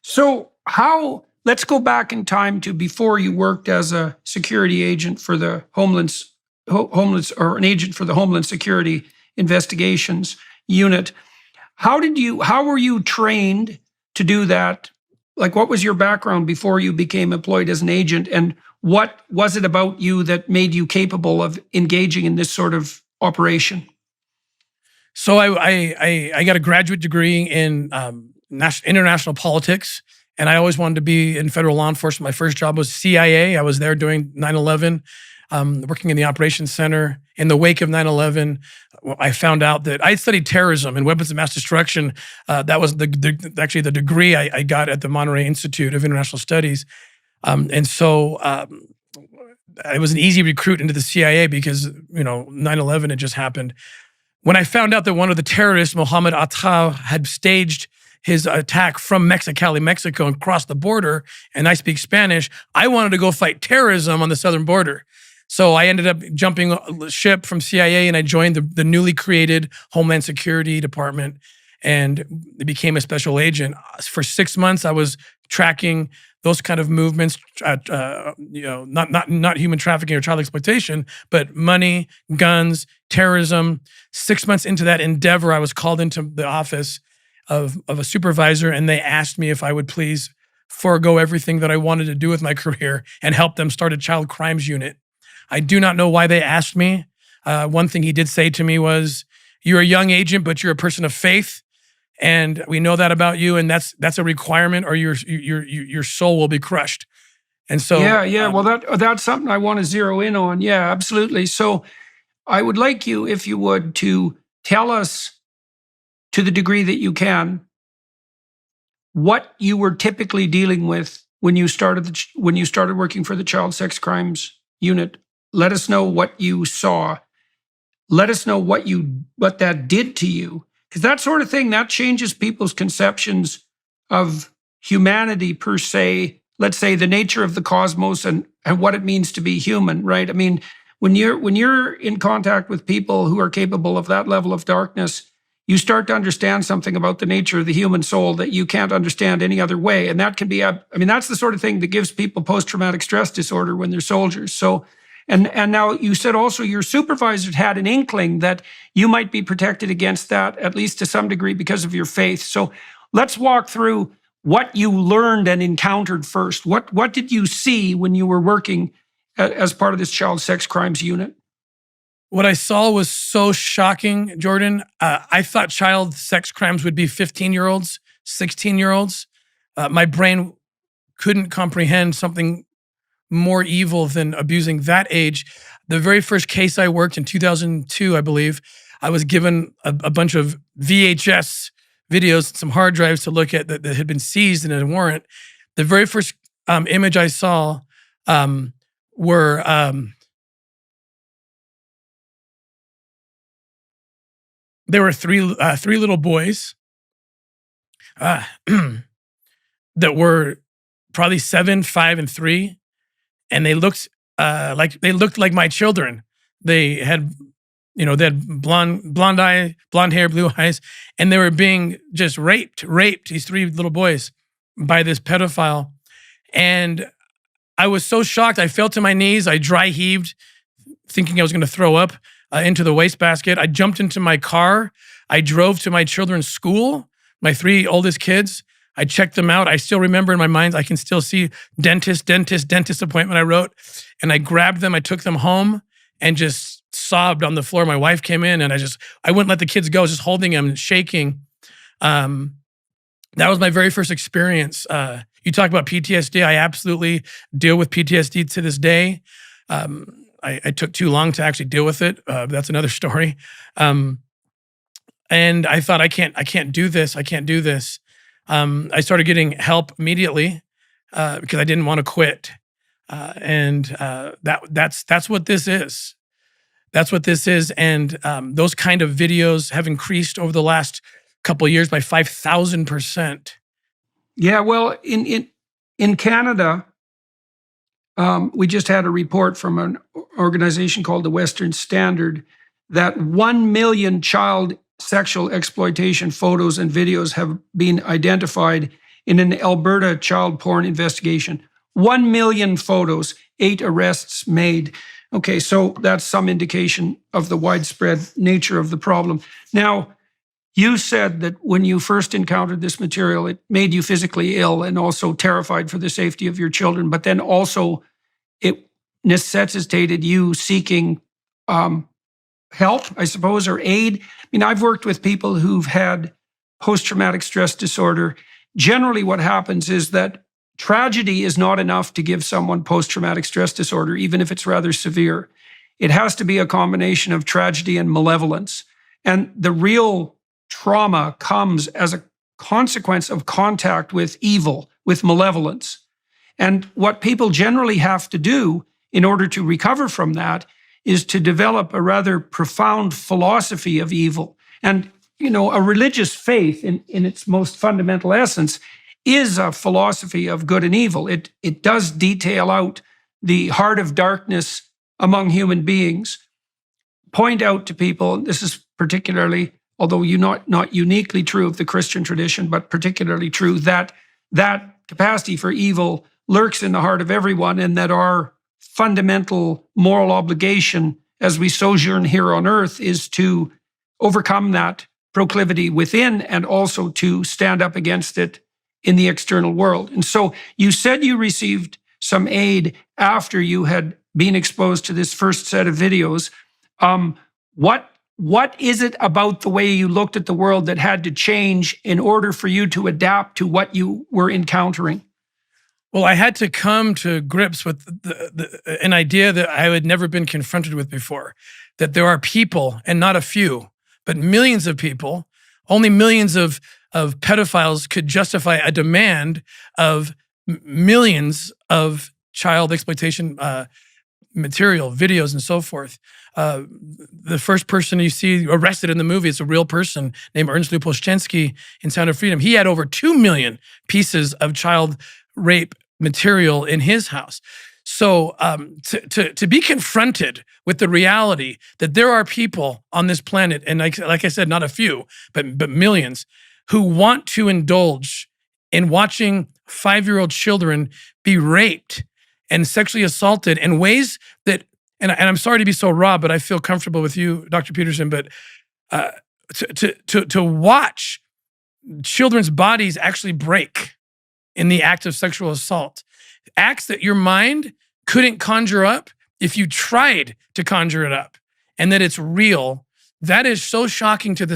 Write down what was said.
So let's go back in time to before you worked as a security agent for the Homeland or an agent for the Homeland Security Investigations Unit. How were you trained to do that? Like, what was your background before you became employed as an agent? And what was it about you that made you capable of engaging in this sort of operation? So I got a graduate degree in international politics, and I always wanted to be in federal law enforcement. My first job was CIA. I was there during 9/11, working in the operations center. In the wake of 9/11, I found out that I studied terrorism and weapons of mass destruction. That was actually the degree I got at the Monterey Institute of International Studies. And so I was an easy recruit into the CIA because, 9/11 had just happened. When I found out that one of the terrorists, Mohammed Atta, had staged his attack from Mexicali, Mexico, and crossed the border, and I speak Spanish, I wanted to go fight terrorism on the southern border. So I ended up jumping ship from CIA, and I joined the newly created Homeland Security Department, and became a special agent. For 6 months, I was tracking those kind of movements, not human trafficking or child exploitation, but money, guns, terrorism. 6 months into that endeavor, I was called into the office of a supervisor, and they asked me if I would please forego everything that I wanted to do with my career and help them start a child crimes unit. I do not know why they asked me. One thing he did say to me was, "You're a young agent, but you're a person of faith. And we know that about you, and that's a requirement, or your soul will be crushed." And so, well, that's something I want to zero in on. Yeah, absolutely. So, I would like you, if you would, to tell us, to the degree that you can, what you were typically dealing with when you started working for the Child Sex Crimes Unit. Let us know what you saw. Let us know what that did to you. Because that sort of thing, that changes people's conceptions of humanity per se. Let's say the nature of the cosmos and what it means to be human, right? I mean, when you're in contact with people who are capable of that level of darkness, you start to understand something about the nature of the human soul that you can't understand any other way. And that can be, that's the sort of thing that gives people post-traumatic stress disorder when they're soldiers. So, and now you said also your supervisors had an inkling that you might be protected against that, at least to some degree, because of your faith. So let's walk through what you learned and encountered first. What did you see when you were working as part of this Child Sex Crimes Unit? What I saw was so shocking, Jordan. I thought child sex crimes would be 15-year-olds, 16-year-olds. My brain couldn't comprehend something more evil than abusing that age. The very first case I worked in 2002, I believe, I was given a bunch of VHS videos, some hard drives to look at that had been seized in a warrant. The very first image I saw were there were three little boys that were probably 7, 5, and 3. And they looked like my children. They had, they had blonde hair, blue eyes, and they were being just raped. These 3 little boys by this pedophile, and I was so shocked. I fell to my knees. I dry heaved, thinking I was going to throw up into the wastebasket. I jumped into my car. I drove to my children's school. My 3 oldest kids. I checked them out. I still remember in my mind, I can still see dentist appointment I wrote. And I grabbed them, I took them home and just sobbed on the floor. My wife came in and I wouldn't let the kids go. I was just holding them and shaking. That was my very first experience. You talk about PTSD. I absolutely deal with PTSD to this day. I took too long to actually deal with it. That's another story. And I thought, I can't do this. I can't do this. I started getting help immediately because I didn't want to quit, and that's what this is. That's what this is, and those kind of videos have increased over the last couple of years by 5,000%. Yeah, well, in Canada, we just had a report from an organization called the Western Standard that 1 million child sexual exploitation photos and videos have been identified in an Alberta child porn investigation. 1 million photos, 8 arrests made. Okay, so that's some indication of the widespread nature of the problem. Now, you said that when you first encountered this material, it made you physically ill and also terrified for the safety of your children, but then also it necessitated you seeking help, I suppose, or aid. I mean, I've worked with people who've had post-traumatic stress disorder. Generally, what happens is that tragedy is not enough to give someone post-traumatic stress disorder, even if it's rather severe. It has to be a combination of tragedy and malevolence. And the real trauma comes as a consequence of contact with evil, with malevolence. And what people generally have to do in order to recover from that is to develop a rather profound philosophy of evil. And, you know, a religious faith in its most fundamental essence is a philosophy of good and evil. It does detail out the heart of darkness among human beings. Point out to people, this is particularly, although not uniquely true of the Christian tradition, but particularly true, that capacity for evil lurks in the heart of everyone, and that our fundamental moral obligation as we sojourn here on earth is to overcome that proclivity within and also to stand up against it in the external world. And so you said you received some aid after you had been exposed to this first set of videos. What is it about the way you looked at the world that had to change in order for you to adapt to what you were encountering? Well, I had to come to grips with an idea that I had never been confronted with before, that there are people, and not a few, but millions of people, only millions of pedophiles could justify a demand of millions of child exploitation material, videos, and so forth. The first person you see arrested in the movie is a real person named Ernst Lupolszczynski in Sound of Freedom. He had over 2 million pieces of child rape material in his house. So to be confronted with the reality that there are people on this planet, and like I said, not a few, but millions, who want to indulge in watching 5-year-old children be raped and sexually assaulted in ways that, and I'm sorry to be so raw, but I feel comfortable with you, Dr. Peterson, but to watch children's bodies actually break in the act of sexual assault, acts that your mind couldn't conjure up if you tried to conjure it up, and that it's real, that is so shocking to the